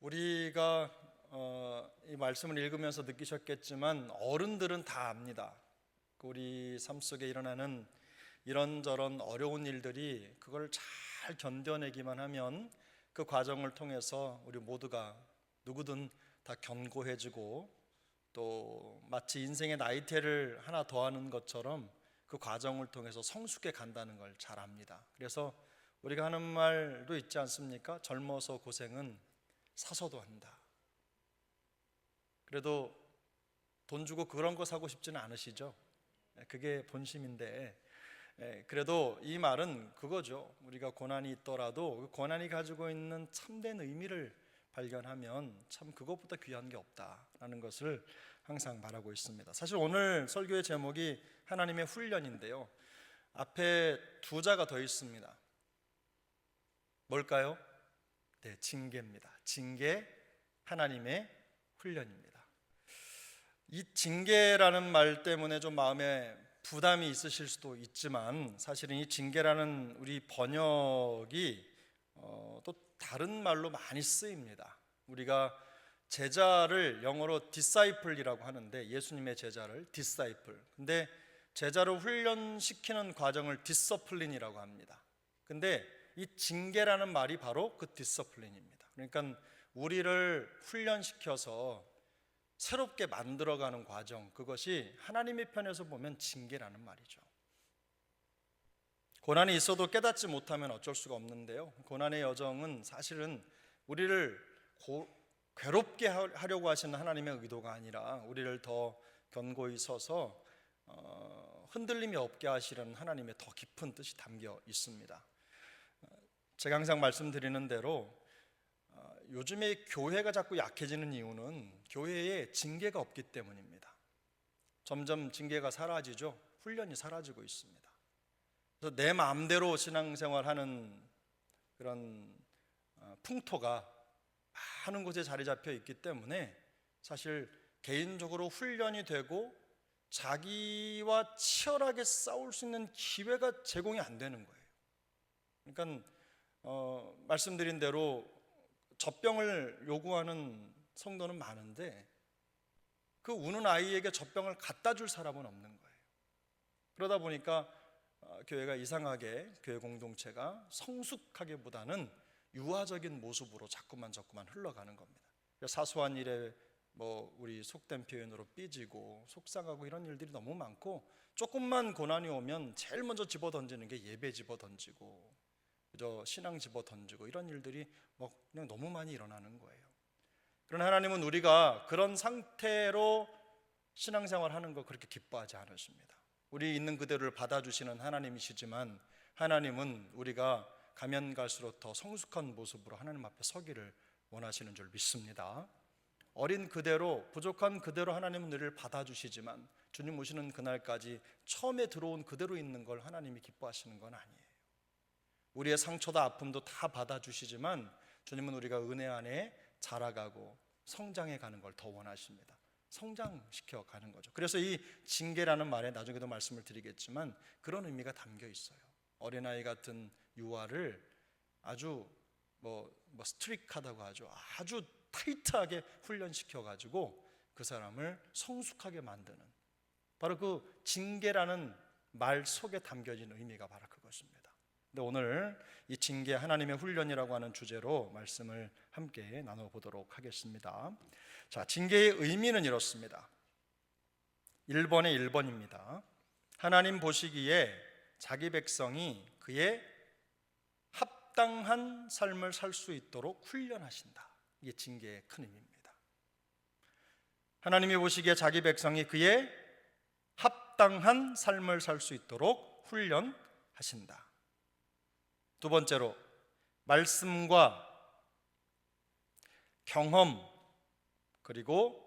우리가 이 말씀을 읽으면서 느끼셨겠지만 어른들은 다 압니다. 우리 삶 속에 일어나는 이런저런 어려운 일들이 그걸 잘 견뎌내기만 하면 그 과정을 통해서 우리 모두가 누구든 다 견고해지고 또 마치 인생의 나이테를 하나 더하는 것처럼 그 과정을 통해서 성숙해 간다는 걸 잘 압니다. 그래서 우리가 하는 말도 있지 않습니까? 젊어서 고생은 사서도 한다. 그래도 돈 주고 그런 거 사고 싶지는 않으시죠? 그게 본심인데, 그래도 이 말은 그거죠. 우리가 고난이 있더라도 그 고난이 가지고 있는 참된 의미를 발견하면 참 그것보다 귀한 게 없다라는 것을 항상 말하고 있습니다. 사실 오늘 설교의 제목이 하나님의 훈련인데요, 앞에 두 자가 더 있습니다. 뭘까요? 네, 징계입니다. 징계, 하나님의 훈련입니다. 이 징계라는 말 때문에 좀 마음에 부담이 있으실 수도 있지만 사실은 이 징계라는 우리 번역이 또 다른 말로 많이 쓰입니다. 우리가 제자를 영어로 disciple이라고 하는데, 예수님의 제자를 disciple, 근데 제자를 훈련시키는 과정을 discipline이라고 합니다. 근데 이 징계라는 말이 바로 그 디서플린입니다. 그러니까 우리를 훈련시켜서 새롭게 만들어가는 과정, 그것이 하나님의 편에서 보면 징계라는 말이죠. 고난이 있어도 깨닫지 못하면 어쩔 수가 없는데요, 고난의 여정은 사실은 우리를 괴롭게 하려고 하시는 하나님의 의도가 아니라 우리를 더 견고히 서서 흔들림이 없게 하시려는 하나님의 더 깊은 뜻이 담겨 있습니다. 제가 항상 말씀드리는 대로 요즘에 교회가 자꾸 약해지는 이유는 교회에 징계가 없기 때문입니다. 점점 징계가 사라지죠. 훈련이 사라지고 있습니다. 그래서 내 마음대로 신앙생활하는 그런 풍토가 많은 곳에 자리 잡혀 있기 때문에 사실 개인적으로 훈련이 되고 자기와 치열하게 싸울 수 있는 기회가 제공이 안 되는 거예요. 그러니까 말씀드린 대로 젖병을 요구하는 성도는 많은데 그 우는 아이에게 젖병을 갖다 줄 사람은 없는 거예요. 그러다 보니까 교회가 이상하게, 교회 공동체가 성숙하기보다는 유아적인 모습으로 자꾸만 흘러가는 겁니다. 사소한 일에 우리 속된 표현으로 삐지고 속상하고 이런 일들이 너무 많고, 조금만 고난이 오면 제일 먼저 집어 던지는 게 예배 집어 던지고 신앙 집어 던지고 이런 일들이 그냥 너무 많이 일어나는 거예요. 그러나 하나님은 우리가 그런 상태로 신앙생활 하는 거 그렇게 기뻐하지 않으십니다. 우리 있는 그대로를 받아주시는 하나님이시지만 하나님은 우리가 가면 갈수록 더 성숙한 모습으로 하나님 앞에 서기를 원하시는 줄 믿습니다. 어린 그대로, 부족한 그대로 하나님은 우리를 받아주시지만 주님 오시는 그날까지 처음에 들어온 그대로 있는 걸 하나님이 기뻐하시는 건 아니에요. 우리의 상처도 아픔도 다 받아주시지만 주님은 우리가 은혜 안에 자라가고 성장해 가는 걸 더 원하십니다. 성장시켜 가는 거죠. 그래서 이 징계라는 말에 나중에도 말씀을 드리겠지만 그런 의미가 담겨 있어요. 어린아이 같은 유아를 아주 스트릭하다고 하죠. 아주 타이트하게 훈련시켜 가지고 그 사람을 성숙하게 만드는, 바로 그 징계라는 말 속에 담겨진 의미가 바로 그것입니다. 근데 오늘 이 징계, 하나님의 훈련이라고 하는 주제로 말씀을 함께 나눠보도록 하겠습니다. 자, 징계의 의미는 이렇습니다. 1번의 1번입니다. 하나님 보시기에 자기 백성이 그의 합당한 삶을 살 수 있도록 훈련하신다. 이게 징계의 큰 의미입니다. 하나님이 보시기에 자기 백성이 그의 합당한 삶을 살 수 있도록 훈련하신다. 두 번째로, 말씀과 경험 그리고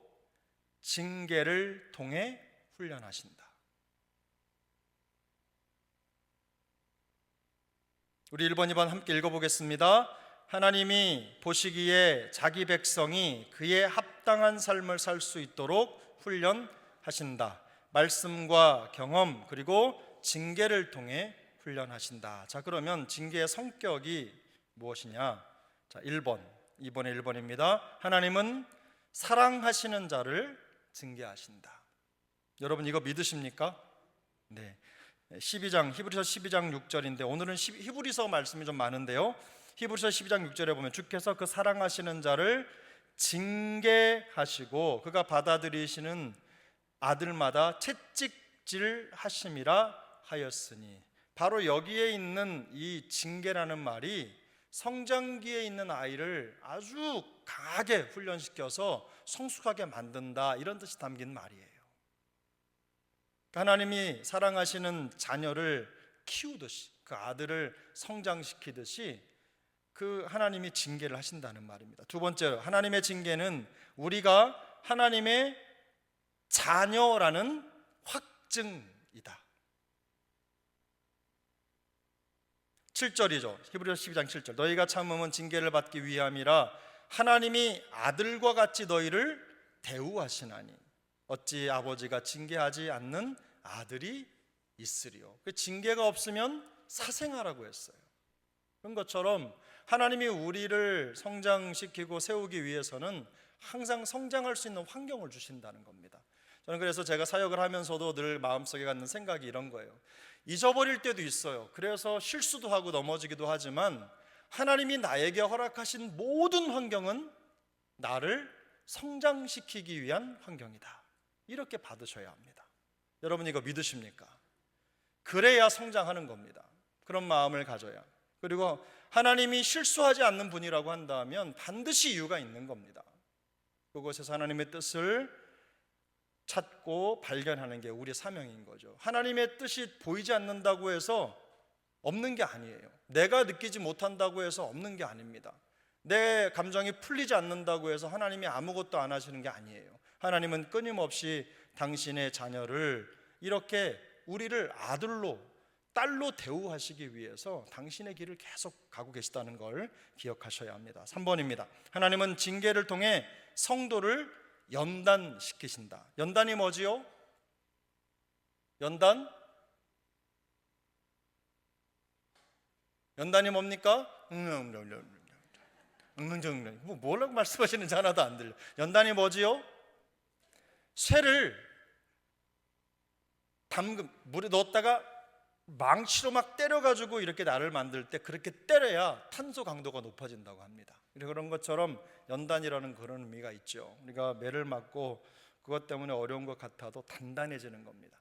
징계를 통해 훈련하신다. 우리 1번, 2번 함께 읽어보겠습니다. 하나님이 보시기에 자기 백성이 그의 합당한 삶을 살 수 있도록 훈련하신다. 말씀과 경험 그리고 징계를 통해 훈련하신다. 자, 그러면 징계의 성격이 무엇이냐? 자, 1번, 2번에 1번입니다. 하나님은 사랑하시는 자를 징계하신다. 여러분 이거 믿으십니까? 네. 12장 히브리서 12장 6절인데 오늘은 히브리서 말씀이 좀 많은데요. 히브리서 12장 6절에 보면 주께서 그 사랑하시는 자를 징계하시고 그가 받아들이시는 아들마다 채찍질 하심이라 하였으니, 바로 여기에 있는 이 징계라는 말이 성장기에 있는 아이를 아주 강하게 훈련시켜서 성숙하게 만든다, 이런 뜻이 담긴 말이에요. 하나님이 사랑하시는 자녀를 키우듯이, 그 아들을 성장시키듯이 그 하나님이 징계를 하신다는 말입니다. 두 번째로, 하나님의 징계는 우리가 하나님의 자녀라는 확증이다. 7절이죠. 히브리서 12장 7절. 너희가 참음은 징계를 받기 위함이라 하나님이 아들과 같이 너희를 대우하시나니 어찌 아버지가 징계하지 않는 아들이 있으리요. 그 징계가 없으면 사생아라고 했어요. 그런 것처럼 하나님이 우리를 성장시키고 세우기 위해서는 항상 성장할 수 있는 환경을 주신다는 겁니다. 저는 그래서 제가 사역을 하면서도 늘 마음속에 갖는 생각이 이런 거예요. 잊어버릴 때도 있어요. 그래서 실수도 하고 넘어지기도 하지만 하나님이 나에게 허락하신 모든 환경은 나를 성장시키기 위한 환경이다, 이렇게 받으셔야 합니다. 여러분 이거 믿으십니까? 그래야 성장하는 겁니다. 그런 마음을 가져야. 그리고 하나님이 실수하지 않는 분이라고 한다면 반드시 이유가 있는 겁니다. 그곳에서 하나님의 뜻을 찾고 발견하는 게 우리의 사명인 거죠. 하나님의 뜻이 보이지 않는다고 해서 없는 게 아니에요. 내가 느끼지 못한다고 해서 없는 게 아닙니다. 내 감정이 풀리지 않는다고 해서 하나님이 아무것도 안 하시는 게 아니에요. 하나님은 끊임없이 당신의 자녀를 이렇게 우리를 아들로 딸로 대우하시기 위해서 당신의 길을 계속 가고 계시다는 걸 기억하셔야 합니다. 3번입니다. 하나님은 징계를 통해 성도를 연단시키신다. 연단이 뭐지요? 연단이 뭡니까? 뭐라고 말씀하시는지 하나도 안 들려. 연단이 뭐지요? 쇠를 물에 넣었다가 망치로 막 때려가지고 이렇게 나를 만들 때 그렇게 때려야 탄소 강도가 높아진다고 합니다. 그런 것처럼 연단이라는 그런 의미가 있죠. 우리가 매를 맞고 그것 때문에 어려운 것 같아도 단단해지는 겁니다.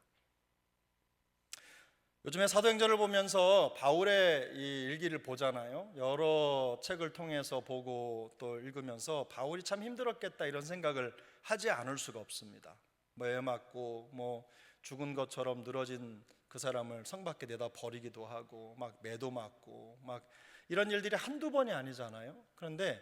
요즘에 사도행전을 보면서 바울의 이 일기를 보잖아요. 여러 책을 통해서 보고 또 읽으면서 바울이 참 힘들었겠다, 이런 생각을 하지 않을 수가 없습니다. 매 맞고 죽은 것처럼 늘어진 그 사람을 성 밖에 내다 버리기도 하고 막 매도 맞고 막 이런 일들이 한두 번이 아니잖아요. 그런데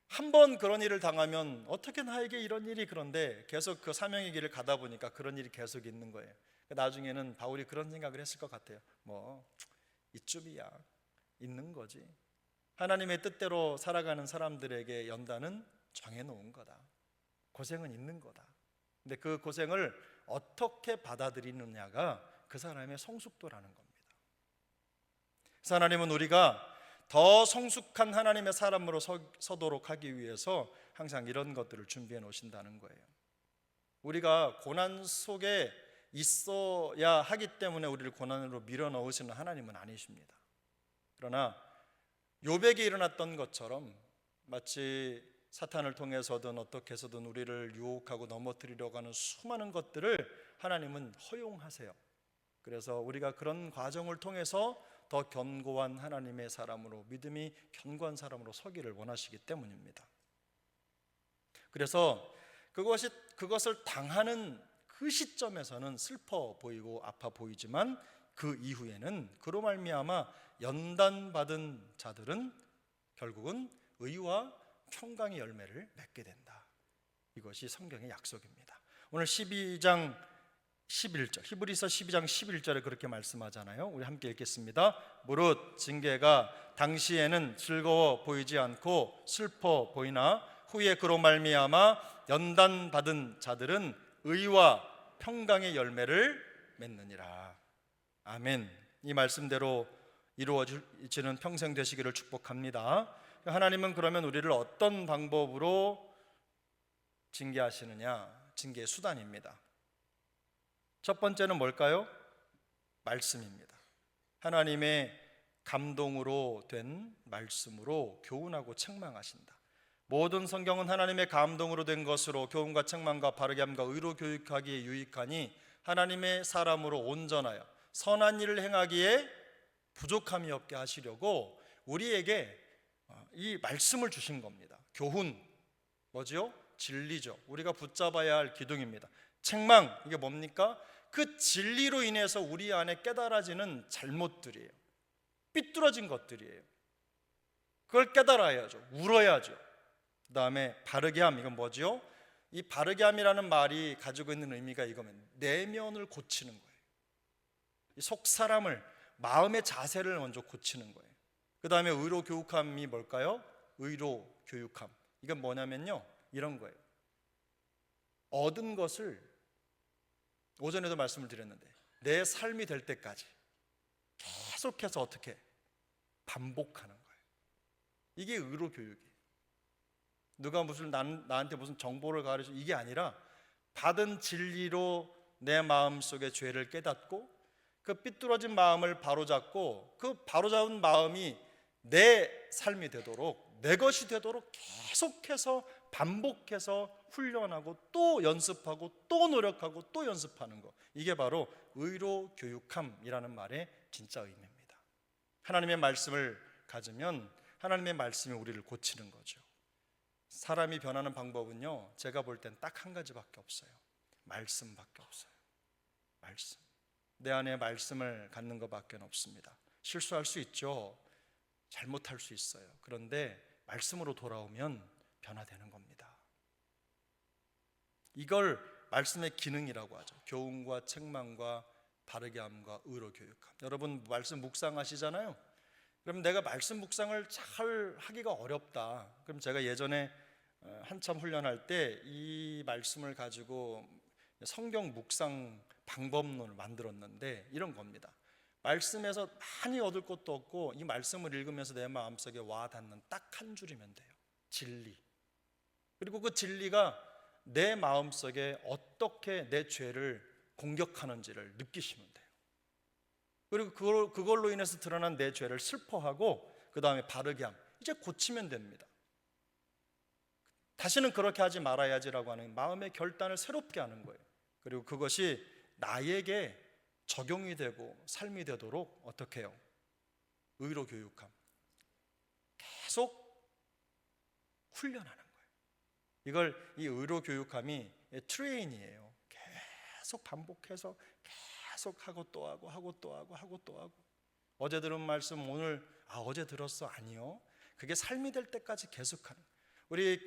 한 번 그런 일을 당하면 어떻게 나에게 이런 일이, 그런데 계속 그 사명의 길을 가다 보니까 그런 일이 계속 있는 거예요. 나중에는 바울이 그런 생각을 했을 것 같아요. 이쯤이야, 있는 거지. 하나님의 뜻대로 살아가는 사람들에게 연단은 정해놓은 거다. 고생은 있는 거다. 근데 그 고생을 어떻게 받아들이느냐가 그 사람의 성숙도라는 겁니다. 그래서 하나님은 우리가 더 성숙한 하나님의 사람으로 서도록 하기 위해서 항상 이런 것들을 준비해 놓으신다는 거예요. 우리가 고난 속에 있어야 하기 때문에 우리를 고난으로 밀어 넣으시는 하나님은 아니십니다. 그러나 욥에게 일어났던 것처럼 마치 사탄을 통해서든 어떻게 해서든 우리를 유혹하고 넘어뜨리려고 하는 수많은 것들을 하나님은 허용하세요. 그래서 우리가 그런 과정을 통해서 더 견고한 하나님의 사람으로, 믿음이 견고한 사람으로 서기를 원하시기 때문입니다. 그래서 그것을 당하는 그 시점에서는 슬퍼 보이고 아파 보이지만 그 이후에는 그로 말미암아 연단받은 자들은 결국은 의와 평강의 열매를 맺게 된다. 이것이 성경의 약속입니다. 오늘 12장 11절, 히브리서 12장 11절에 그렇게 말씀하잖아요. 우리 함께 읽겠습니다. 무릇 징계가 당시에는 즐거워 보이지 않고 슬퍼 보이나 후에 그로 말미암아 연단받은 자들은 의와 평강의 열매를 맺느니라. 아멘. 이 말씀대로 이루어지는 평생 되시기를 축복합니다. 하나님은 그러면 우리를 어떤 방법으로 징계하시느냐? 징계의 수단입니다. 첫 번째는 뭘까요? 말씀입니다. 하나님의 감동으로 된 말씀으로 교훈하고 책망하신다. 모든 성경은 하나님의 감동으로 된 것으로 교훈과 책망과 바르게 함과 의로 교육하기에 유익하니 하나님의 사람으로 온전하여 선한 일을 행하기에 부족함이 없게 하시려고 우리에게 이 말씀을 주신 겁니다. 교훈, 뭐죠? 진리죠. 우리가 붙잡아야 할 기둥입니다. 책망, 이게 뭡니까? 그 진리로 인해서 우리 안에 깨달아지는 잘못들이에요. 삐뚤어진 것들이에요. 그걸 깨달아야죠. 울어야죠. 그 다음에 바르게 함, 이건 뭐죠? 이 바르게 함이라는 말이 가지고 있는 의미가 이거면 내면을 고치는 거예요. 이 속 사람을, 마음의 자세를 먼저 고치는 거예요. 그 다음에 의로 교육함이 뭘까요? 의로 교육함, 이건 뭐냐면요, 이런 거예요. 얻은 것을 오전에도 말씀을 드렸는데 내 삶이 될 때까지 계속해서 어떻게 반복하는 거예요. 이게 의로 교육이에요. 누가 무슨 나한테 무슨 정보를 가르쳐, 이게 아니라 받은 진리로 내 마음속의 죄를 깨닫고 그 삐뚤어진 마음을 바로잡고 그 바로잡은 마음이 내 삶이 되도록, 내 것이 되도록 계속해서 반복해서 훈련하고 또 연습하고 또 노력하고 또 연습하는 것, 이게 바로 의로 교육함이라는 말의 진짜 의미입니다. 하나님의 말씀을 가지면 하나님의 말씀이 우리를 고치는 거죠. 사람이 변하는 방법은요, 제가 볼 땐 딱 한 가지밖에 없어요. 말씀밖에 없어요. 말씀. 내 안에 말씀을 갖는 것밖에 없습니다. 실수할 수 있죠. 잘못할 수 있어요. 그런데 말씀으로 돌아오면 변화되는 겁니다. 이걸 말씀의 기능이라고 하죠. 교훈과 책망과 바르게 함과 의로 교육함. 여러분 말씀 묵상하시잖아요. 그럼 내가 말씀 묵상을 잘 하기가 어렵다. 그럼 제가 예전에 한참 훈련할 때 이 말씀을 가지고 성경 묵상 방법론을 만들었는데 이런 겁니다. 말씀에서 많이 얻을 것도 없고 이 말씀을 읽으면서 내 마음속에 와 닿는 딱 한 줄이면 돼요. 진리. 그리고 그 진리가 내 마음속에 어떻게 내 죄를 공격하는지를 느끼시면 돼요. 그리고 그걸로 인해서 드러난 내 죄를 슬퍼하고 그 다음에 바르게 함, 이제 고치면 됩니다. 다시는 그렇게 하지 말아야지라고 하는 마음의 결단을 새롭게 하는 거예요. 그리고 그것이 나에게 적용이 되고 삶이 되도록 어떻게 해요? 의로 교육함, 계속 훈련하는 거예요. 이걸 이 의로 교육함이 트레인이에요. 계속 반복해서 계속 하고 또 하고 하고 또 하고 하고 또 하고. 어제 들은 말씀 오늘 어제 들었어? 아니요. 그게 삶이 될 때까지 계속하는 거예요. 우리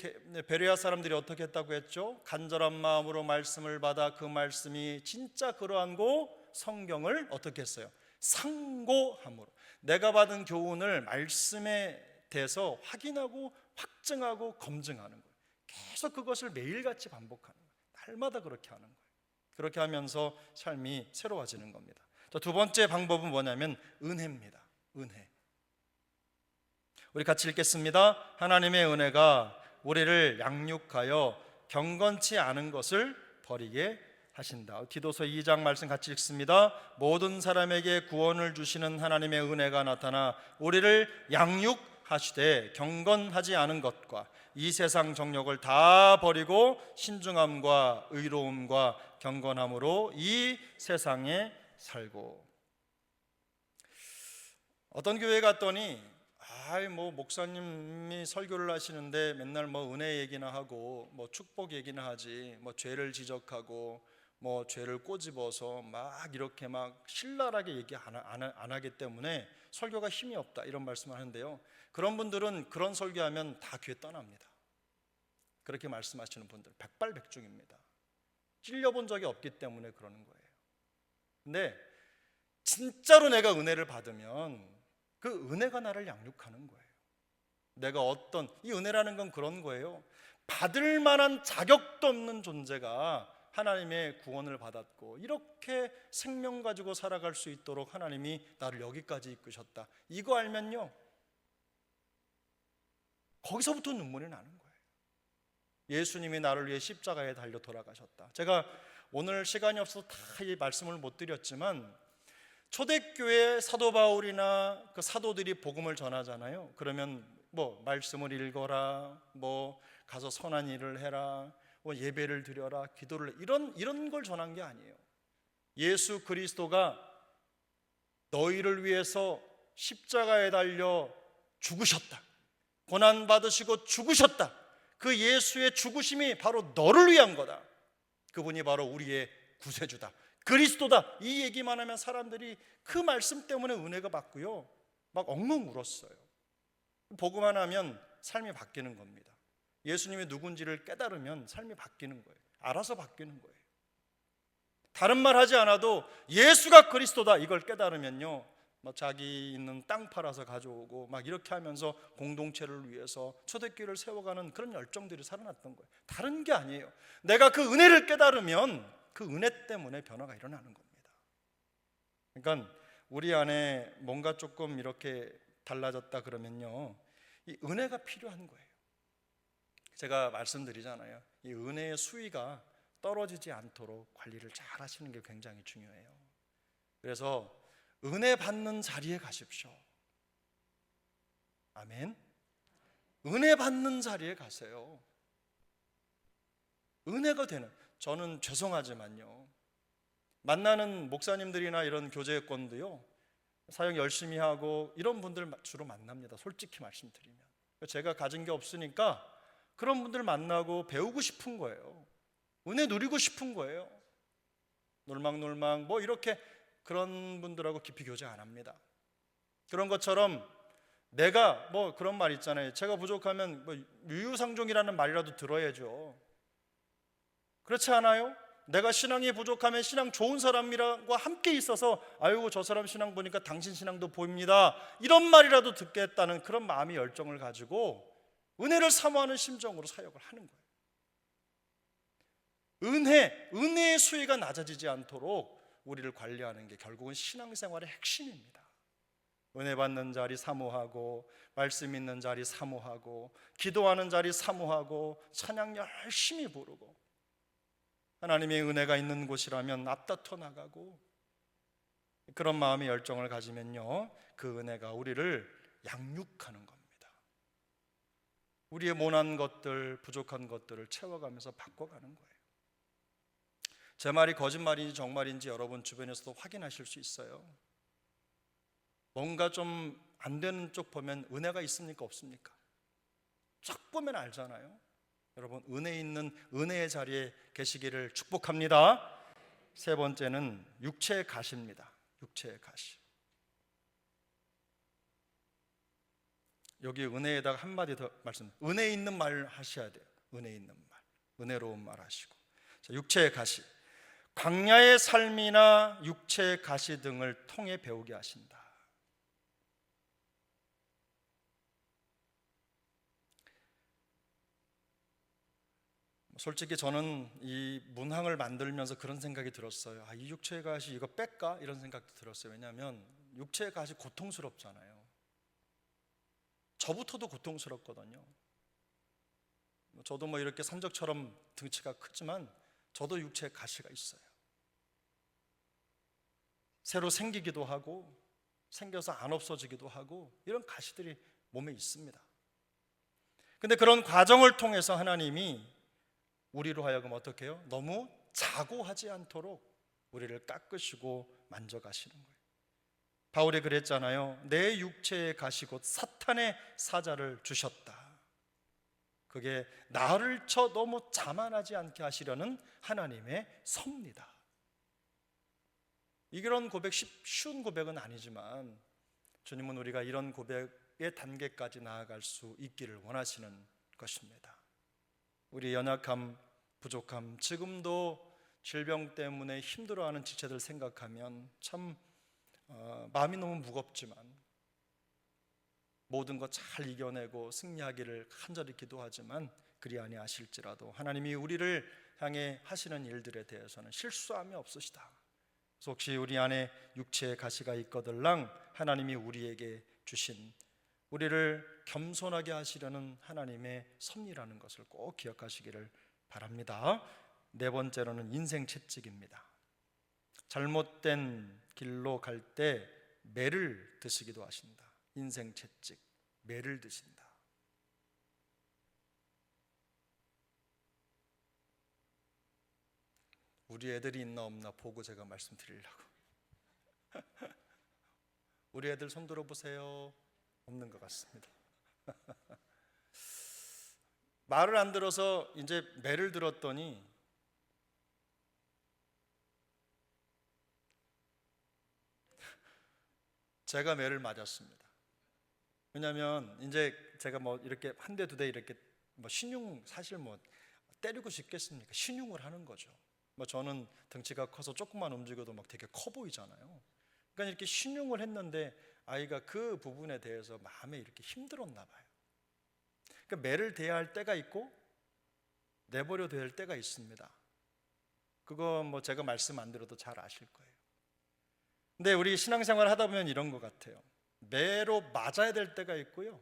베레아 사람들이 어떻게 했다고 했죠? 간절한 마음으로 말씀을 받아 그 말씀이 진짜 그러한고 성경을 어떻게 했어요? 상고함으로 내가 받은 교훈을 말씀에 대해서 확인하고 확증하고 검증하는 거예요. 계속 그것을 매일같이 반복하는 거예요. 날마다 그렇게 하는 거예요. 그렇게 하면서 삶이 새로워지는 겁니다. 두 번째 방법은 뭐냐면 은혜입니다. 은혜. 우리 같이 읽겠습니다. 하나님의 은혜가 우리를 양육하여 경건치 않은 것을 버리게 하신다. 디도서 2장 말씀 같이 읽습니다. 모든 사람에게 구원을 주시는 하나님의 은혜가 나타나 우리를 양육하시되 경건하지 않은 것과 이 세상 정욕을 다 버리고 신중함과 의로움과 경건함으로 이 세상에 살고. 어떤 교회 갔더니 목사님이 설교를 하시는데 맨날 은혜 얘기나 하고 축복 얘기나 하지 죄를 지적하고 죄를 꼬집어서 이렇게 신랄하게 얘기 안 하기 때문에 설교가 힘이 없다, 이런 말씀을 하는데요. 그런 분들은 그런 설교하면 다 교회 떠납니다. 그렇게 말씀하시는 분들 백발백중입니다. 찔려본 적이 없기 때문에 그러는 거예요. 근데 진짜로 내가 은혜를 받으면 그 은혜가 나를 양육하는 거예요. 내가 이 은혜라는 건 그런 거예요. 받을 만한 자격도 없는 존재가 하나님의 구원을 받았고 이렇게 생명 가지고 살아갈 수 있도록 하나님이 나를 여기까지 이끄셨다. 이거 알면요, 거기서부터 눈물이 나는 거예요. 예수님이 나를 위해 십자가에 달려 돌아가셨다. 제가 오늘 시간이 없어서 다 이 말씀을 못 드렸지만 초대교회 사도 바울이나 그 사도들이 복음을 전하잖아요. 그러면 뭐 말씀을 읽어라, 뭐 가서 선한 일을 해라, 뭐 예배를 드려라, 기도를 이런 걸 전한 게 아니에요. 예수 그리스도가 너희를 위해서 십자가에 달려 죽으셨다, 고난 받으시고 죽으셨다. 그 예수의 죽으심이 바로 너를 위한 거다. 그분이 바로 우리의 구세주다, 그리스도다. 이 얘기만 하면 사람들이 그 말씀 때문에 은혜가 받고요, 막 엉엉 울었어요. 복음만 하면 삶이 바뀌는 겁니다. 예수님이 누군지를 깨달으면 삶이 바뀌는 거예요. 알아서 바뀌는 거예요. 다른 말 하지 않아도 예수가 그리스도다 이걸 깨달으면요, 뭐 자기 있는 땅 팔아서 가져오고 막 이렇게 하면서 공동체를 위해서 초대교회를 세워가는 그런 열정들이 살아났던 거예요. 다른 게 아니에요. 내가 그 은혜를 깨달으면 그 은혜 때문에 변화가 일어나는 겁니다. 그러니까 우리 안에 뭔가 조금 이렇게 달라졌다 그러면요, 이 은혜가 필요한 거예요. 제가 말씀드리잖아요. 이 은혜의 수위가 떨어지지 않도록 관리를 잘 하시는 게 굉장히 중요해요. 그래서 은혜 받는 자리에 가십시오. 아멘. 은혜 받는 자리에 가세요. 은혜가 되는, 저는 죄송하지만요, 만나는 목사님들이나 이런 교제권도요, 사역 열심히 하고 이런 분들 주로 만납니다. 솔직히 말씀드리면 제가 가진 게 없으니까 그런 분들 만나고 배우고 싶은 거예요. 은혜 누리고 싶은 거예요. 놀망 뭐 이렇게 그런 분들하고 깊이 교제 안 합니다. 그런 것처럼 내가 뭐 그런 말 있잖아요. 제가 부족하면 뭐 유유상종이라는 말이라도 들어야죠. 그렇지 않아요? 내가 신앙이 부족하면 신앙 좋은 사람이라고 함께 있어서 아이고 저 사람 신앙 보니까 당신 신앙도 보입니다, 이런 말이라도 듣겠다는 그런 마음의 열정을 가지고 은혜를 사모하는 심정으로 사역을 하는 거예요. 은혜의 수위가 낮아지지 않도록 우리를 관리하는 게 결국은 신앙생활의 핵심입니다. 은혜 받는 자리 사모하고, 말씀 있는 자리 사모하고, 기도하는 자리 사모하고, 찬양 열심히 부르고, 하나님의 은혜가 있는 곳이라면 앞다퉈 나가고, 그런 마음의 열정을 가지면요, 그 은혜가 우리를 양육하는 겁니다. 우리의 모난 것들, 부족한 것들을 채워가면서 바꿔가는 거예요. 제 말이 거짓말인지 정말인지 여러분 주변에서도 확인하실 수 있어요. 뭔가 좀 안 되는 쪽 보면 은혜가 있습니까 없습니까? 쫙 보면 알잖아요. 여러분 은혜 있는 은혜의 자리에 계시기를 축복합니다. 세 번째는 육체의 가시입니다. 육체의 가시. 여기 은혜에다가 한마디 더 말씀, 은혜 있는 말 하셔야 돼요. 은혜 있는 말, 은혜로운 말 하시고. 자, 육체의 가시. 광야의 삶이나 육체의 가시 등을 통해 배우게 하신다. 솔직히 저는 이 문항을 만들면서 그런 생각이 들었어요. 이 육체의 가시 이거 뺄까? 이런 생각도 들었어요. 왜냐하면 육체의 가시 고통스럽잖아요. 저부터도 고통스럽거든요. 저도 뭐 이렇게 산적처럼 등치가 크지만 저도 육체에 가시가 있어요. 새로 생기기도 하고 생겨서 안 없어지기도 하고 이런 가시들이 몸에 있습니다. 근데 그런 과정을 통해서 하나님이 우리로 하여금 어떻게 해요? 너무 자고하지 않도록 우리를 깎으시고 만져가시는 거예요. 바울이 그랬잖아요. 내 육체의 가시 곧 사탄의 사자를 주셨다. 그게 나를 쳐 너무 자만하지 않게 하시려는 하나님의 섭니다. 이런 고백 쉬운 고백은 아니지만 주님은 우리가 이런 고백의 단계까지 나아갈 수 있기를 원하시는 것입니다. 우리 연약함, 부족함, 지금도 질병 때문에 힘들어하는 지체들 생각하면 참 마음이 너무 무겁지만 모든 것 잘 이겨내고 승리하기를 간절히 기도하지만 그리 아니하실지라도 하나님이 우리를 향해 하시는 일들에 대해서는 실수함이 없으시다. 그래서 혹시 우리 안에 육체의 가시가 있거들랑 하나님이 우리에게 주신 우리를 겸손하게 하시려는 하나님의 섭리라는 것을 꼭 기억하시기를 바랍니다. 네 번째로는 인생 채찍입니다. 잘못된 길로 갈 때 매를 드시기도 하신다. 인생 채찍, 매를 드신다. 우리 애들이 있나 없나 보고 제가 말씀드리려고. 우리 애들 손 들어보세요. 없는 것 같습니다. 말을 안 들어서 이제 매를 들었더니 제가 매를 맞았습니다. 왜냐하면 이제 제가 뭐 이렇게 한 대 두 대 이렇게 뭐 신용, 사실 뭐 때리고 싶겠습니까? 신용을 하는 거죠. 뭐 저는 덩치가 커서 조금만 움직여도 막 되게 커 보이잖아요. 그러니까 이렇게 신용을 했는데 아이가 그 부분에 대해서 마음에 이렇게 힘들었나 봐요. 그러니까 매를 대야 할 때가 있고 내버려 둬야 할 때가 있습니다. 그거 뭐 제가 말씀 안 드려도 잘 아실 거예요. 근데 우리 신앙생활 하다 보면 이런 것 같아요. 매로 맞아야 될 때가 있고요.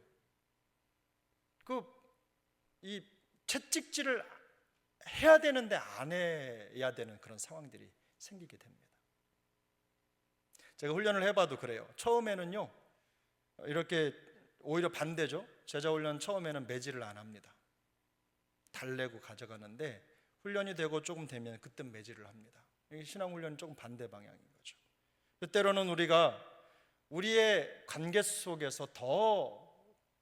이 채찍질을 해야 되는데 안 해야 되는 그런 상황들이 생기게 됩니다. 제가 훈련을 해봐도 그래요. 처음에는요, 이렇게 오히려 반대죠. 제자 훈련 처음에는 매질을 안 합니다. 달래고 가져가는데 훈련이 되고 조금 되면 그때 매질을 합니다. 신앙 훈련이 조금 반대 방향인 거죠. 때로는 우리가 우리의 관계 속에서 더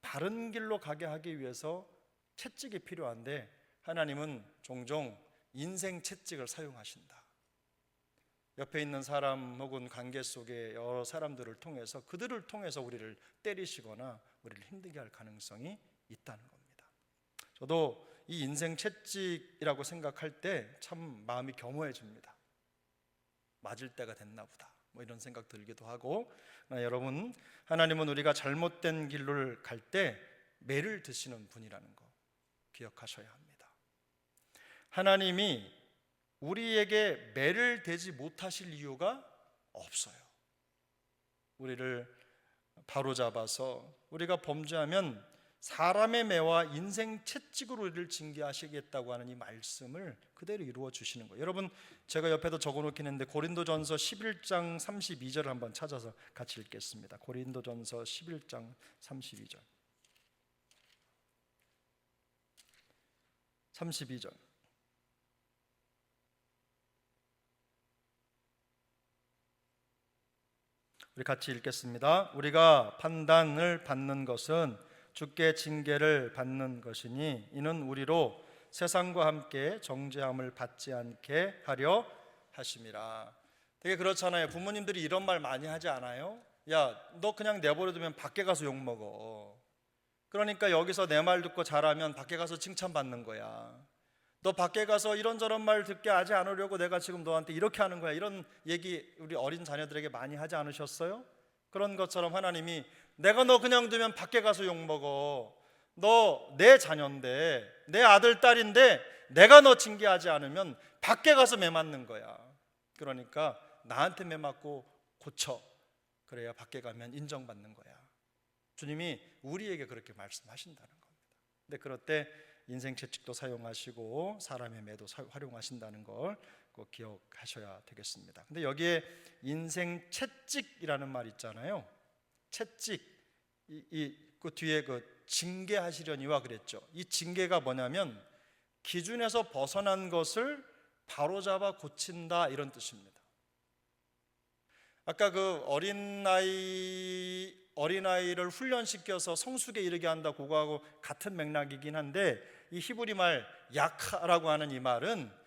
바른 길로 가게 하기 위해서 채찍이 필요한데 하나님은 종종 인생 채찍을 사용하신다. 옆에 있는 사람 혹은 관계 속의 여러 사람들을 통해서 그들을 통해서 우리를 때리시거나 우리를 힘들게 할 가능성이 있다는 겁니다. 저도 이 인생 채찍이라고 생각할 때 참 마음이 겸허해집니다. 맞을 때가 됐나 보다 뭐 이런 생각 들기도 하고, 여러분, 하나님은 우리가 잘못된 길을 갈 때 매를 드시는 분이라는 거 기억하셔야 합니다. 하나님이 우리에게 매를 대지 못하실 이유가 없어요. 우리를 바로잡아서 우리가 범죄하면 사람의 매와 인생 채찍으로 우리를 징계하시겠다고 하는 이 말씀을 그대로 이루어 주시는 거예요. 여러분, 제가 옆에도 적어놓긴 했는데 고린도전서 11장 32절을 한번 찾아서 같이 읽겠습니다. 고린도전서 11장 32절 32절 우리 같이 읽겠습니다. 우리가 판단을 받는 것은 주께 징계를 받는 것이니 이는 우리로 세상과 함께 정죄함을 받지 않게 하려 하심이라. 되게 그렇잖아요. 부모님들이 이런 말 많이 하지 않아요? 야, 너 그냥 내버려두면 밖에 가서 욕먹어. 그러니까 여기서 내 말 듣고 잘하면 밖에 가서 칭찬받는 거야. 너 밖에 가서 이런저런 말 듣게 하지 않으려고 내가 지금 너한테 이렇게 하는 거야. 이런 얘기 우리 어린 자녀들에게 많이 하지 않으셨어요? 그런 것처럼 하나님이 내가 너 그냥 두면 밖에 가서 욕먹어. 너 내 자녀인데, 내 아들 딸인데 내가 너 징계하지 않으면 밖에 가서 매 맞는 거야. 그러니까 나한테 매 맞고 고쳐. 그래야 밖에 가면 인정받는 거야. 주님이 우리에게 그렇게 말씀하신다는 겁니다. 근데 그럴 때 인생 채찍도 사용하시고 사람의 매도 활용하신다는 걸 꼭 기억하셔야 되겠습니다. 근데 여기에 인생 채찍이라는 말 있잖아요. 채찍, 그 뒤에 그 징계하시려니와 그랬죠. 이 징계가 뭐냐면 기준에서 벗어난 것을 바로잡아 고친다 이런 뜻입니다. 아까 그 어린아이를 훈련시켜서 성숙에 이르게 한다 그거하고 같은 맥락이긴 한데, 이 히브리 말 야카라고 하는 이 말은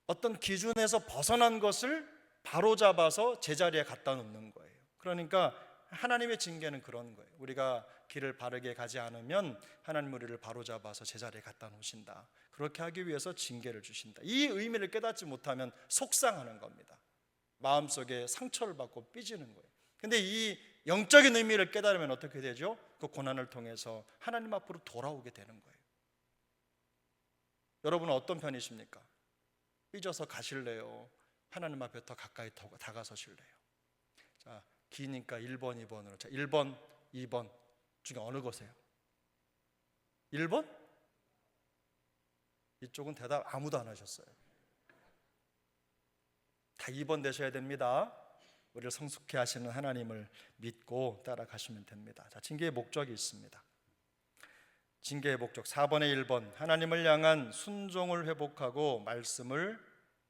어떤 기준에서 벗어난 것을 바로잡아서 제자리에 갖다 놓는 거예요. 그러니까 하나님의 징계는 그런 거예요. 우리가 길을 바르게 가지 않으면 하나님 우리를 바로잡아서 제자리에 갖다 놓으신다. 그렇게 하기 위해서 징계를 주신다. 이 의미를 깨닫지 못하면 속상하는 겁니다. 마음속에 상처를 받고 삐지는 거예요. 근데 이 영적인 의미를 깨달으면 어떻게 되죠? 그 고난을 통해서 하나님 앞으로 돌아오게 되는 거예요. 여러분은 어떤 편이십니까? 삐져서 가실래요? 하나님 앞에 더 가까이 다가서실래요? 자, 기니까 1번, 2번으로. 자, 1번 2번 중에 어느 거세요? 1번? 이쪽은 대답 아무도 안 하셨어요. 다 2번 되셔야 됩니다. 우리를 성숙케 하시는 하나님을 믿고 따라가시면 됩니다. 자, 징계의 목적이 있습니다. 징계의 목적 4번의 1번, 하나님을 향한 순종을 회복하고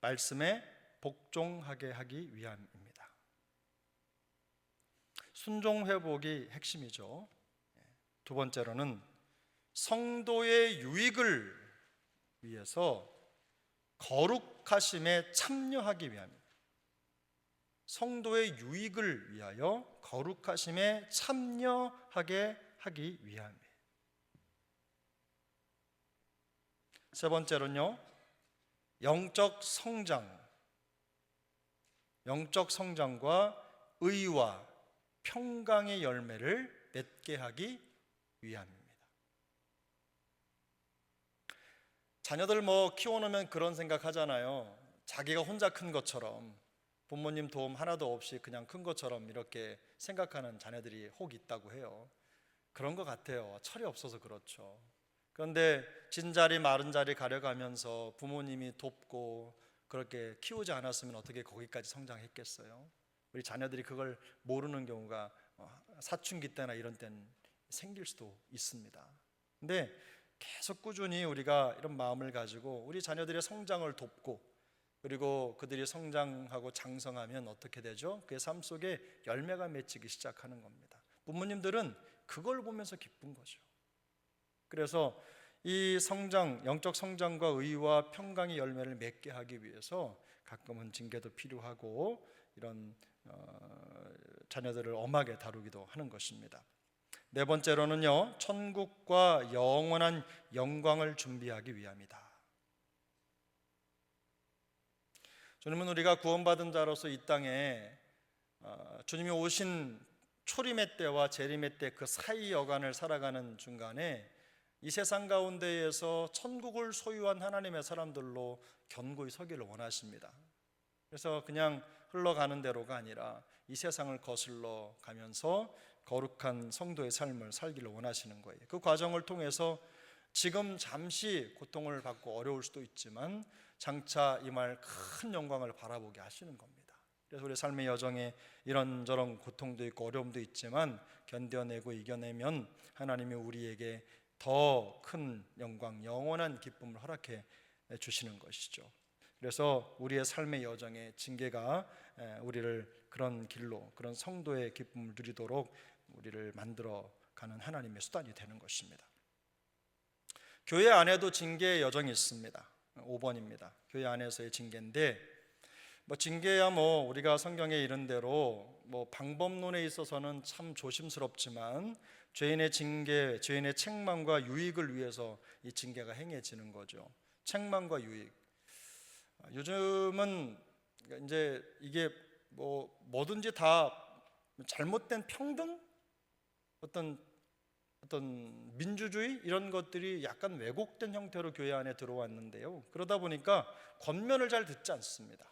말씀에 복종하게 하기 위함입니다. 순종 회복이 핵심이죠. 두 번째로는 성도의 유익을 위해서 거룩하심에 참여하기 위함입니다. 성도의 유익을 위하여 거룩하심에 참여하게 하기 위함이에요. 세 번째로는요, 영적 성장과 의와 평강의 열매를 맺게 하기 위함입니다. 자녀들 키워놓으면 그런 생각하잖아요. 자기가 혼자 큰 것처럼, 부모님 도움 하나도 없이 그냥 큰 것처럼 이렇게 생각하는 자녀들이 혹 있다고 해요. 그런 것 같아요. 철이 없어서 그렇죠. 그런데 진자리 마른 자리 가려가면서 부모님이 돕고 그렇게 키우지 않았으면 어떻게 거기까지 성장했겠어요? 우리 자녀들이 그걸 모르는 경우가 사춘기 때나 이런 때는 생길 수도 있습니다. 근데 계속 꾸준히 우리가 이런 마음을 가지고 우리 자녀들의 성장을 돕고, 그리고 그들이 성장하고 장성하면 어떻게 되죠? 그의 삶 속에 열매가 맺히기 시작하는 겁니다. 부모님들은 그걸 보면서 기쁜 거죠. 그래서 이 영적 성장과 의와 평강의 열매를 맺게 하기 위해서 가끔은 징계도 필요하고 이런 자녀들을 엄하게 다루기도 하는 것입니다. 네 번째로는요, 천국과 영원한 영광을 준비하기 위함이다. 주님은 우리가 구원받은 자로서 이 땅에 주님이 오신 초림의 때와 재림의 때 그 사이 여간을 살아가는 중간에 이 세상 가운데에서 천국을 소유한 하나님의 사람들로 견고히 서기를 원하십니다. 그래서 그냥 흘러가는 대로가 아니라 이 세상을 거슬러 가면서 거룩한 성도의 삶을 살기를 원하시는 거예요. 그 과정을 통해서 지금 잠시 고통을 받고 어려울 수도 있지만 장차 임할 큰 영광을 바라보게 하시는 겁니다. 그래서 우리 삶의 여정에 이런저런 고통도 있고 어려움도 있지만 견뎌내고 이겨내면 하나님이 우리에게 더 큰 영광, 영원한 기쁨을 허락해 주시는 것이죠. 그래서 우리의 삶의 여정에 징계가 우리를 그런 길로, 그런 성도의 기쁨을 누리도록 우리를 만들어가는 하나님의 수단이 되는 것입니다. 교회 안에도 징계의 여정이 있습니다. 5번입니다. 교회 안에서의 징계인데, 징계야 우리가 성경에 이른 대로 방법론에 있어서는 참 조심스럽지만 죄인의 징계, 죄인의 책망과 유익을 위해서 이 징계가 행해지는 거죠. 책망과 유익. 요즘은 이제 이게 뭐든지 다 잘못된 평등, 어떤 민주주의 이런 것들이 약간 왜곡된 형태로 교회 안에 들어왔는데요. 그러다 보니까 권면을 잘 듣지 않습니다.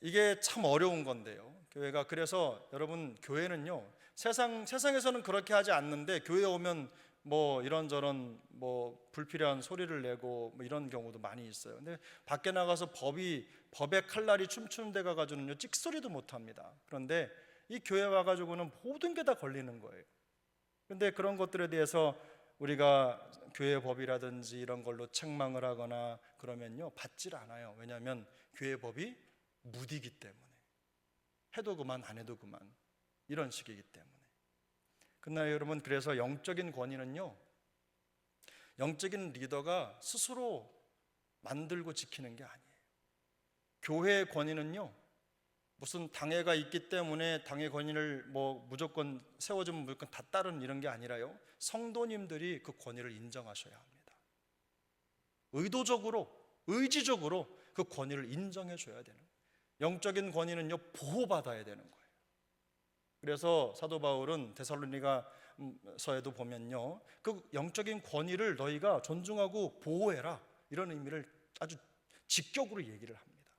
이게 참 어려운 건데요. 교회가, 그래서 여러분, 교회는요, 세상에서는 그렇게 하지 않는데 교회에 오면 이런저런 불필요한 소리를 내고 이런 경우도 많이 있어요. 근데 밖에 나가서 법의 칼날이 춤추는 데 가가지고는 찍소리도 못 합니다. 그런데 이 교회 와가지고는 모든 게 다 걸리는 거예요. 그런데 그런 것들에 대해서 우리가 교회 법이라든지 이런 걸로 책망을 하거나 그러면요, 받질 않아요. 왜냐하면 교회 법이 무디기 때문에, 해도 그만 안 해도 그만, 이런 식이기 때문에. 그러나 여러분, 그래서 영적인 권위는요, 영적인 리더가 스스로 만들고 지키는 게 아니에요. 교회의 권위는요, 무슨 당회가 있기 때문에 당회 권위를 무조건 세워주면 무조건 다 따르는 이런 게 아니라요, 성도님들이 그 권위를 인정하셔야 합니다. 의지적으로 그 권위를 인정해 줘야 되는 거예요. 영적인 권위는요, 보호받아야 되는 거예요. 그래서 사도 바울은 데살로니가서에도 보면요, 그 영적인 권위를 너희가 존중하고 보호해라, 이런 의미를 아주 직격으로 얘기를 합니다.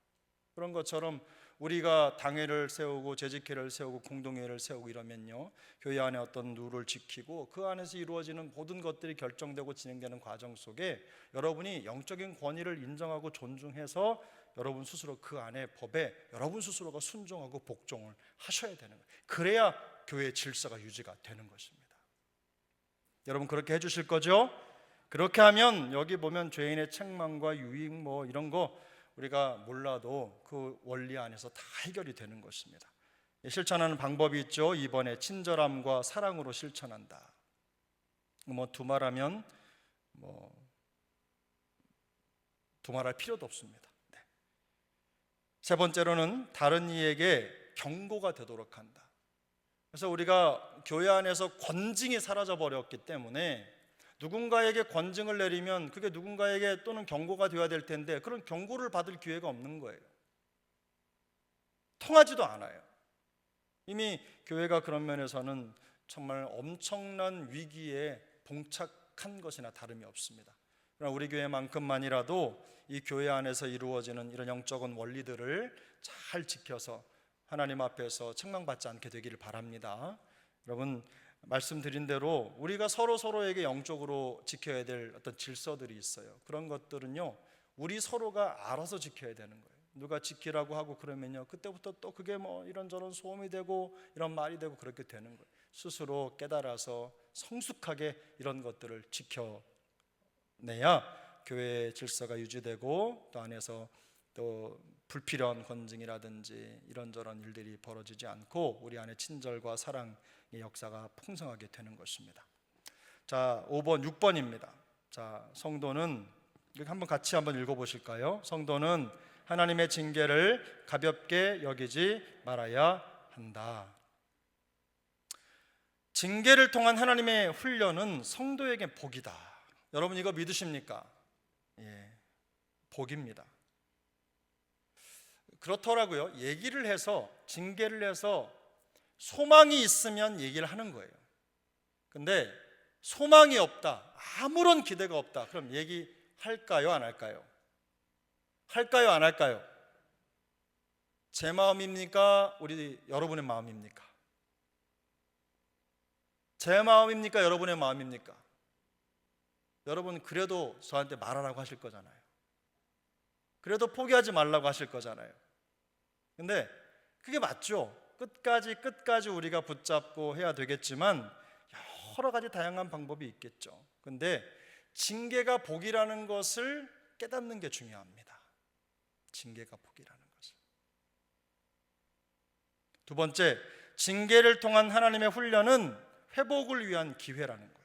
그런 것처럼 우리가 당회를 세우고 재직회를 세우고 공동회를 세우고 이러면요, 교회 안에 어떤 룰을 지키고 그 안에서 이루어지는 모든 것들이 결정되고 진행되는 과정 속에 여러분이 영적인 권위를 인정하고 존중해서 여러분 스스로 그 안에 법에 여러분 스스로가 순종하고 복종을 하셔야 되는 거예요. 그래야 교회의 질서가 유지가 되는 것입니다. 여러분 그렇게 해주실 거죠? 그렇게 하면 여기 보면 죄인의 책망과 유익 뭐 이런 거 우리가 몰라도 그 원리 안에서 다 해결이 되는 것입니다. 실천하는 방법이 있죠. 2번에 친절함과 사랑으로 실천한다. 뭐 두말하면 두말할 필요도 없습니다. 네. 세 번째로는 다른 이에게 경고가 되도록 한다. 그래서 우리가 교회 안에서 권징이 사라져 버렸기 때문에 누군가에게 권징을 내리면 그게 누군가에게 또는 경고가 되어야 될 텐데 그런 경고를 받을 기회가 없는 거예요. 통하지도 않아요. 이미 교회가 그런 면에서는 정말 엄청난 위기에 봉착한 것이나 다름이 없습니다. 그러나 우리 교회만큼만이라도 이 교회 안에서 이루어지는 이런 영적인 원리들을 잘 지켜서 하나님 앞에서 책망받지 않게 되기를 바랍니다. 여러분 말씀드린 대로 우리가 서로에게 영적으로 지켜야 될 어떤 질서들이 있어요. 그런 것들은요 우리 서로가 알아서 지켜야 되는 거예요. 누가 지키라고 하고 그러면요 그때부터 또 그게 뭐 이런저런 소음이 되고 이런 말이 되고 그렇게 되는 거예요. 스스로 깨달아서 성숙하게 이런 것들을 지켜내야 교회의 질서가 유지되고 또 안에서 또 불필요한 권징이라든지 이런저런 일들이 벌어지지 않고 우리 안에 친절과 사랑의 역사가 풍성하게 되는 것입니다. 자, 5번, 6번입니다. 자, 성도는 한번 같이 한번 읽어보실까요? 성도는 하나님의 징계를 가볍게 여기지 말아야 한다. 징계를 통한 하나님의 훈련은 성도에게 복이다. 여러분 이거 믿으십니까? 예, 복입니다. 그렇더라고요. 얘기를 해서 징계를 해서 소망이 있으면 얘기를 하는 거예요. 근데 소망이 없다, 아무런 기대가 없다, 그럼 얘기할까요? 안 할까요? 할까요? 안 할까요? 제 마음입니까? 우리 여러분의 마음입니까? 제 마음입니까? 여러분의 마음입니까? 여러분 그래도 저한테 말하라고 하실 거잖아요. 그래도 포기하지 말라고 하실 거잖아요. 근데 그게 맞죠. 끝까지 우리가 붙잡고 해야 되겠지만 여러 가지 다양한 방법이 있겠죠. 근데 징계가 복이라는 것을 깨닫는 게 중요합니다. 징계가 복이라는 것을. 두 번째, 징계를 통한 하나님의 훈련은 회복을 위한 기회라는 거예요.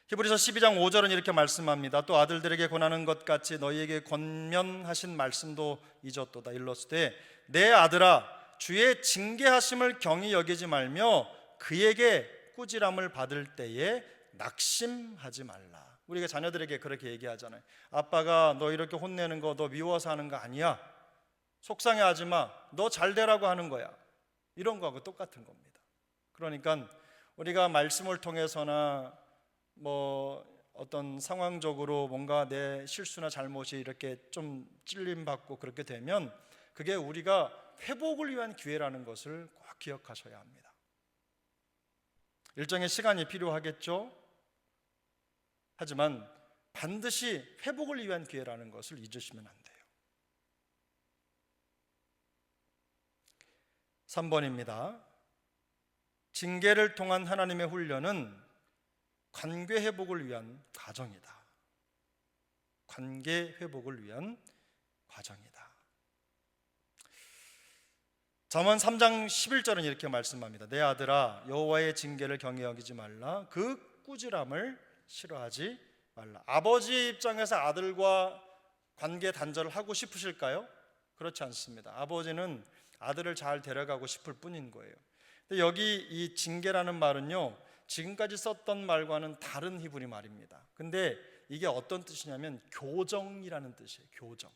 히브리서 12장 5절은 이렇게 말씀합니다. 또 아들들에게 권하는 것 같이 너희에게 권면하신 말씀도 잊었도다. 일러스되 내 아들아 주의 징계하심을 경히 여기지 말며 그에게 꾸지람을 받을 때에 낙심하지 말라. 우리가 자녀들에게 그렇게 얘기하잖아요. 아빠가 너 이렇게 혼내는 거 너 미워서 하는 거 아니야. 속상해하지 마. 너 잘 되라고 하는 거야. 이런 거하고 똑같은 겁니다. 그러니까 우리가 말씀을 통해서나 어떤 상황적으로 뭔가 내 실수나 잘못이 이렇게 좀 찔림받고 그렇게 되면 그게 우리가 회복을 위한 기회라는 것을 꼭 기억하셔야 합니다. 일정의 시간이 필요하겠죠. 하지만 반드시 회복을 위한 기회라는 것을 잊으시면 안 돼요. 3번입니다. 징계를 통한 하나님의 훈련은 관계 회복을 위한 과정이다. 관계 회복을 위한 과정이다. 잠언 3장 11절은 이렇게 말씀합니다. 내 아들아 여호와의 징계를 경히 여기지 말라. 그 꾸지람을 싫어하지 말라. 아버지의 입장에서 아들과 관계 단절을 하고 싶으실까요? 그렇지 않습니다. 아버지는 아들을 잘 데려가고 싶을 뿐인 거예요. 근데 여기 이 징계라는 말은요 지금까지 썼던 말과는 다른 히브리 말입니다. 근데 이게 어떤 뜻이냐면 교정이라는 뜻이에요. 교정.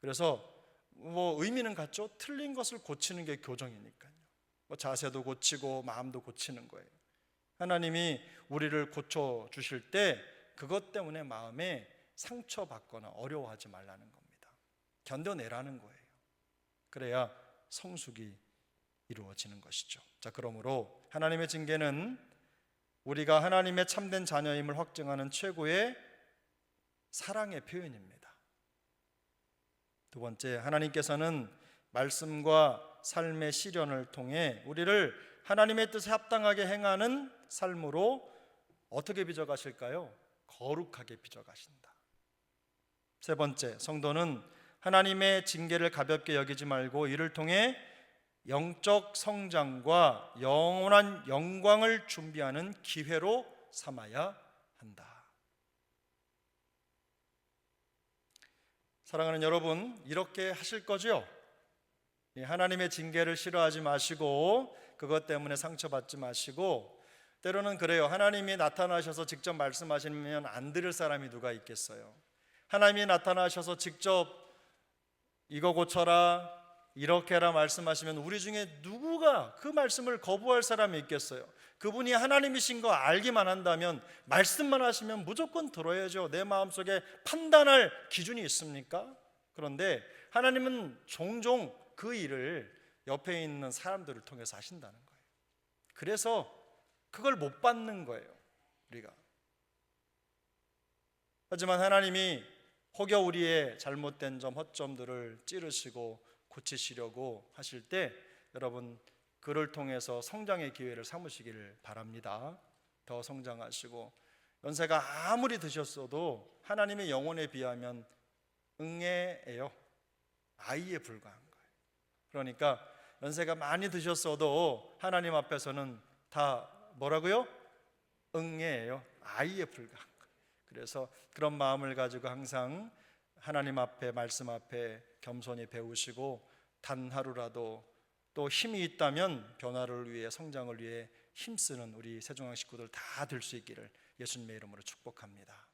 그래서 의미는 같죠. 틀린 것을 고치는 게 교정이니까요. 자세도 고치고 마음도 고치는 거예요. 하나님이 우리를 고쳐 주실 때 그것 때문에 마음에 상처받거나 어려워하지 말라는 겁니다. 견뎌내라는 거예요. 그래야 성숙이 이루어지는 것이죠. 자, 그러므로 하나님의 징계는 우리가 하나님의 참된 자녀임을 확증하는 최고의 사랑의 표현입니다. 두 번째, 하나님께서는 말씀과 삶의 시련을 통해 우리를 하나님의 뜻에 합당하게 행하는 삶으로 어떻게 빚어가실까요? 거룩하게 빚어가신다. 세 번째, 성도는 하나님의 징계를 가볍게 여기지 말고 이를 통해 영적 성장과 영원한 영광을 준비하는 기회로 삼아야 한다. 사랑하는 여러분, 이렇게 하실 거죠? 하나님의 징계를 싫어하지 마시고 그것 때문에 상처받지 마시고, 때로는 그래요. 하나님이 나타나셔서 직접 말씀하시면 안 들을 사람이 누가 있겠어요? 하나님이 나타나셔서 직접 이거 고쳐라, 이렇게 해라 말씀하시면 우리 중에 누구가 그 말씀을 거부할 사람이 있겠어요? 그분이 하나님이신 거 알기만 한다면, 말씀만 하시면 무조건 들어야죠. 내 마음속에 판단할 기준이 있습니까? 그런데 하나님은 종종 그 일을 옆에 있는 사람들을 통해서 하신다는 거예요. 그래서 그걸 못 받는 거예요, 우리가. 하지만 하나님이 혹여 우리의 잘못된 점, 허점들을 찌르시고 고치시려고 하실 때 여러분, 그를 통해서 성장의 기회를 삼으시기를 바랍니다. 더 성장하시고, 연세가 아무리 드셨어도 하나님의 영혼에 비하면 응애예요. 아이에 불과한 거예요. 그러니까 연세가 많이 드셨어도 하나님 앞에서는 다 뭐라고요? 응애예요. 아이에 불과한 거예요. 그래서 그런 마음을 가지고 항상 하나님 앞에, 말씀 앞에 겸손히 배우시고, 단 하루라도 또 힘이 있다면 변화를 위해, 성장을 위해 힘쓰는 우리 세종항 식구들 다 될 수 있기를 예수님의 이름으로 축복합니다.